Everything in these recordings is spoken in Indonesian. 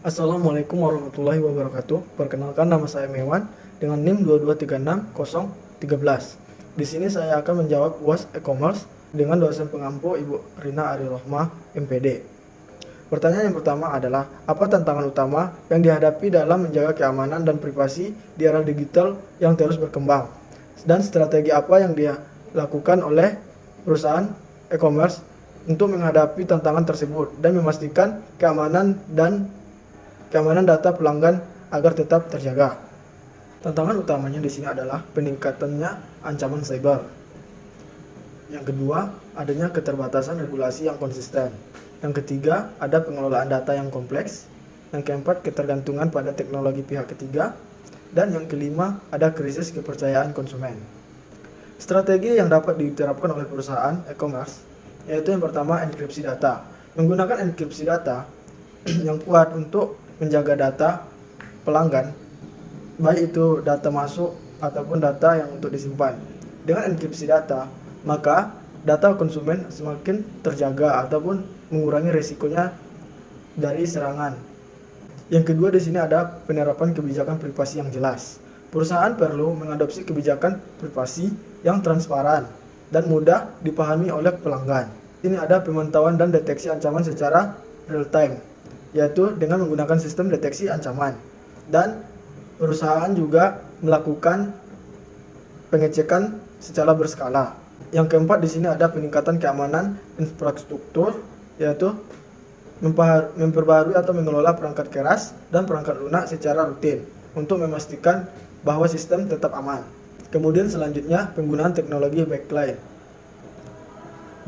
Assalamualaikum warahmatullahi wabarakatuh. Perkenalkan, nama saya Mewan dengan NIM 2236013. Di sini saya akan menjawab UAS e-commerce dengan dosen pengampu Ibu Rina Arirohmah, MPD. Pertanyaan yang pertama adalah, apa tantangan utama yang dihadapi dalam menjaga keamanan dan privasi di era digital yang terus berkembang? Dan strategi apa yang dilakukan oleh perusahaan e-commerce untuk menghadapi tantangan tersebut dan memastikan keamanan data pelanggan agar tetap terjaga. Tantangan utamanya di sini adalah peningkatannya ancaman cyber. Yang kedua, adanya keterbatasan regulasi yang konsisten. Yang ketiga, ada pengelolaan data yang kompleks. Yang keempat, ketergantungan pada teknologi pihak ketiga. Dan yang kelima, ada krisis kepercayaan konsumen. Strategi yang dapat diterapkan oleh perusahaan e-commerce yaitu yang pertama, enkripsi data. Menggunakan enkripsi data yang kuat untuk menjaga data pelanggan, baik itu data masuk ataupun data yang untuk disimpan. Dengan enkripsi data, maka data konsumen semakin terjaga ataupun mengurangi risikonya dari serangan. Yang kedua, di sini ada penerapan kebijakan privasi yang jelas. Perusahaan perlu mengadopsi kebijakan privasi yang transparan dan mudah dipahami oleh pelanggan. Ini ada pemantauan dan deteksi ancaman secara real time, yaitu dengan menggunakan sistem deteksi ancaman. Dan perusahaan juga melakukan pengecekan secara berskala. Yang keempat, di sini ada peningkatan keamanan infrastruktur, yaitu memperbarui atau mengelola perangkat keras dan perangkat lunak secara rutin untuk memastikan bahwa sistem tetap aman. Kemudian selanjutnya, penggunaan teknologi backline.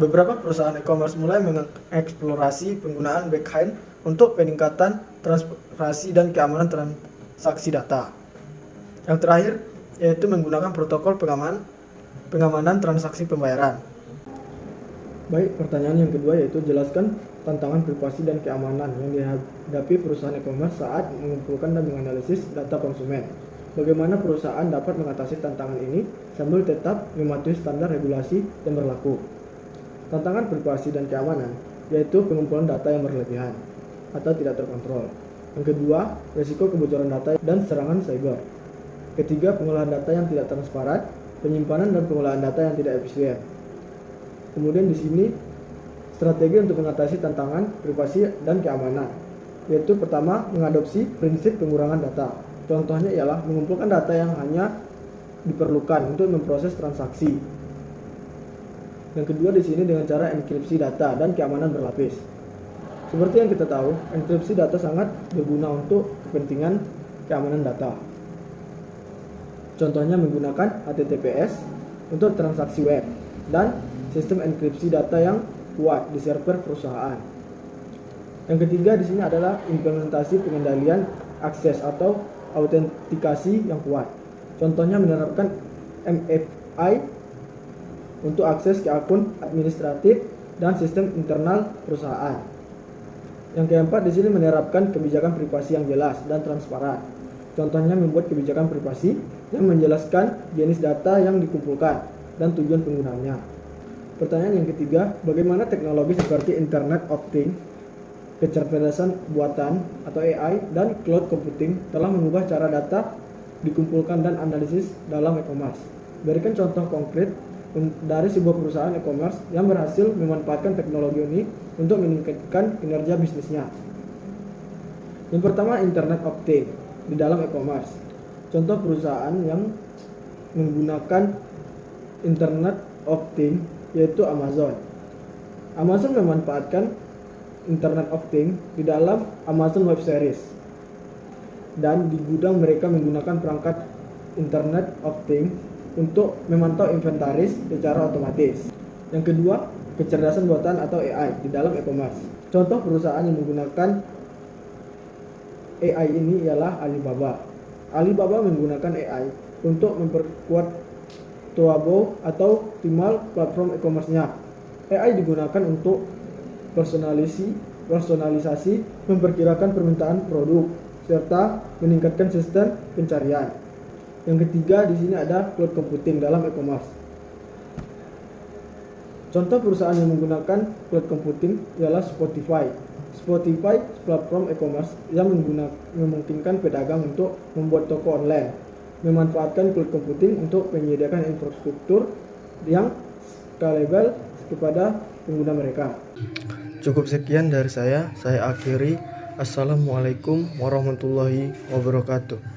Beberapa perusahaan e-commerce mulai mengeksplorasi penggunaan backend untuk peningkatan transparansi dan keamanan transaksi data. Yang terakhir, yaitu menggunakan protokol pengamanan transaksi pembayaran. Baik, pertanyaan yang kedua yaitu jelaskan tantangan privasi dan keamanan yang dihadapi perusahaan e-commerce saat mengumpulkan dan menganalisis data konsumen. Bagaimana perusahaan dapat mengatasi tantangan ini sambil tetap mematuhi standar regulasi yang berlaku. Tantangan privasi dan keamanan yaitu pengumpulan data yang berlebihan atau tidak terkontrol. Yang kedua, risiko kebocoran data dan serangan cyber. Ketiga, pengolahan data yang tidak transparan, penyimpanan dan pengolahan data yang tidak efisien. Kemudian di sini strategi untuk mengatasi tantangan privasi dan keamanan, yaitu pertama, mengadopsi prinsip pengurangan data. Contohnya ialah mengumpulkan data yang hanya diperlukan untuk memproses transaksi. Yang kedua di sini dengan cara enkripsi data dan keamanan berlapis. Seperti yang kita tahu, enkripsi data sangat berguna untuk kepentingan keamanan data. Contohnya menggunakan HTTPS untuk transaksi web dan sistem enkripsi data yang kuat di server perusahaan. Yang ketiga di sini adalah implementasi pengendalian akses atau autentikasi yang kuat. Contohnya menerapkan MFI untuk akses ke akun administratif dan sistem internal perusahaan. Yang keempat di sini menerapkan kebijakan privasi yang jelas dan transparan. Contohnya membuat kebijakan privasi yang menjelaskan jenis data yang dikumpulkan dan tujuan penggunanya. Pertanyaan yang ketiga, bagaimana teknologi seperti Internet of Things, kecerdasan buatan atau AI, dan cloud computing telah mengubah cara data dikumpulkan dan analisis dalam e-commerce. Berikan contoh konkret dari sebuah perusahaan e-commerce yang berhasil memanfaatkan teknologi ini untuk meningkatkan kinerja bisnisnya. Yang pertama, Internet of Things di dalam e-commerce. Contoh perusahaan yang menggunakan Internet of Things yaitu Amazon. Amazon memanfaatkan Internet of Things di dalam Amazon Web Service, dan di gudang mereka menggunakan perangkat Internet of Things untuk memantau inventaris secara otomatis. Yang kedua, kecerdasan buatan atau AI di dalam e-commerce. Contoh perusahaan yang menggunakan AI ini ialah Alibaba. Alibaba menggunakan AI untuk memperkuat Taobao atau Tmall platform e-commerce-nya. AI digunakan untuk personalisasi, memperkirakan permintaan produk, serta meningkatkan sistem pencarian. Yang ketiga di sini ada cloud computing dalam e-commerce. Contoh perusahaan yang menggunakan cloud computing ialah Spotify. Spotify, platform e-commerce yang memungkinkan pedagang untuk membuat toko online, memanfaatkan cloud computing untuk menyediakan infrastruktur yang scalable kepada pengguna mereka. Cukup sekian dari saya akhiri. Assalamualaikum warahmatullahi wabarakatuh.